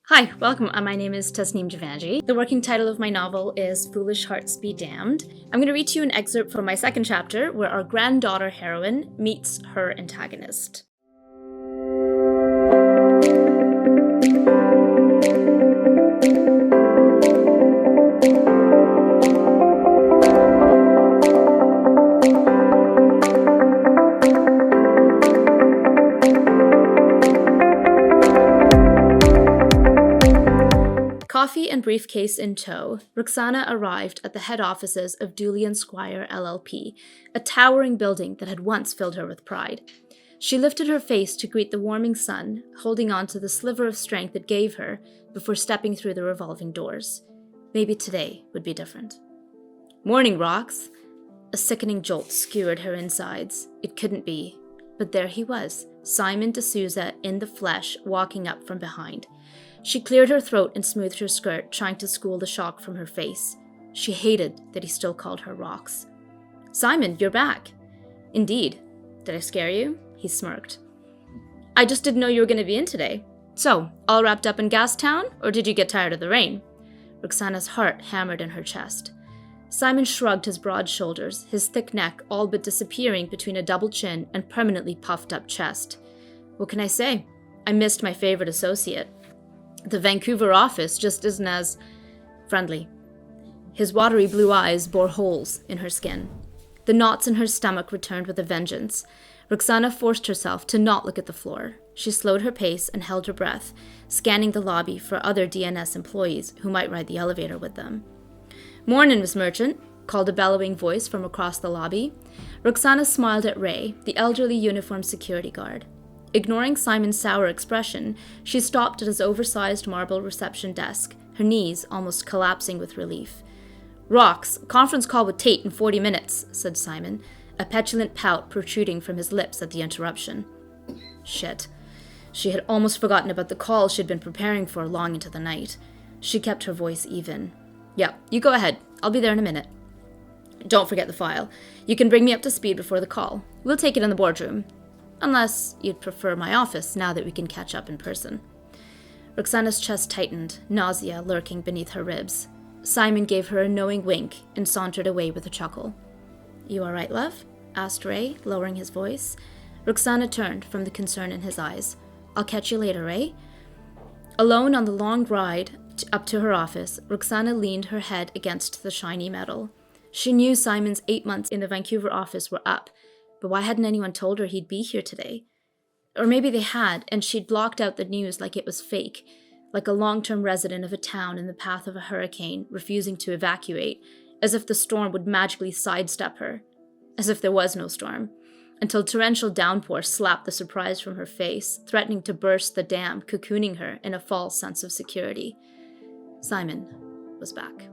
Hi, welcome. My name is Tasneem Javanji. The working title of my novel is Foolish Hearts Be Damned. I'm going to read to you an excerpt from my second chapter where our granddaughter heroine meets her antagonist. Coffee and briefcase in tow, Roxana arrived at the head offices of Dooley & Squire LLP, a towering building that had once filled her with pride. She lifted her face to greet the warming sun, holding on to the sliver of strength it gave her before stepping through the revolving doors. Maybe today would be different. "Morning, Rox." A sickening jolt skewered her insides. It couldn't be. But there he was, Simon D'Souza in the flesh, walking up from behind. She cleared her throat and smoothed her skirt, trying to school the shock from her face. She hated that he still called her Rox. "Simon, you're back." "Indeed. Did I scare you?" He smirked. "I just didn't know you were going to be in today. So, all wrapped up in Gastown, or did you get tired of the rain?" Roxana's heart hammered in her chest. Simon shrugged his broad shoulders, his thick neck all but disappearing between a double chin and permanently puffed up chest. "What can I say? I missed my favorite associate. The Vancouver office just isn't as friendly." His watery blue eyes bore holes in her skin. The knots in her stomach returned with a vengeance. Roxana forced herself to not look at the floor. She slowed her pace and held her breath, scanning the lobby for other DNS employees who might ride the elevator with them. "Mornin', Miss Merchant," called a bellowing voice from across the lobby. Roxana smiled at Ray, the elderly uniformed security guard. Ignoring Simon's sour expression, she stopped at his oversized marble reception desk, her knees almost collapsing with relief. "Rox, conference call with Tate in 40 minutes, said Simon, a petulant pout protruding from his lips at the interruption. Shit. She had almost forgotten about the call she'd been preparing for long into the night. She kept her voice even. "Yeah, you go ahead. I'll be there in a minute. Don't forget the file. You can bring me up to speed before the call. We'll take it in the boardroom. Unless you'd prefer my office now that we can catch up in person." Roxana's chest tightened, nausea lurking beneath her ribs. Simon gave her a knowing wink and sauntered away with a chuckle. "You all right, love?" asked Ray, lowering his voice. Roxana turned from the concern in his eyes. "I'll catch you later, Ray." Alone on the long ride up to her office, Roxana leaned her head against the shiny metal. She knew Simon's 8 months in the Vancouver office were up, but why hadn't anyone told her he'd be here today? Or maybe they had, and she'd blocked out the news like it was fake, like a long-term resident of a town in the path of a hurricane refusing to evacuate, as if the storm would magically sidestep her, as if there was no storm, until torrential downpour slapped the surprise from her face, threatening to burst the dam, cocooning her in a false sense of security. Simon was back.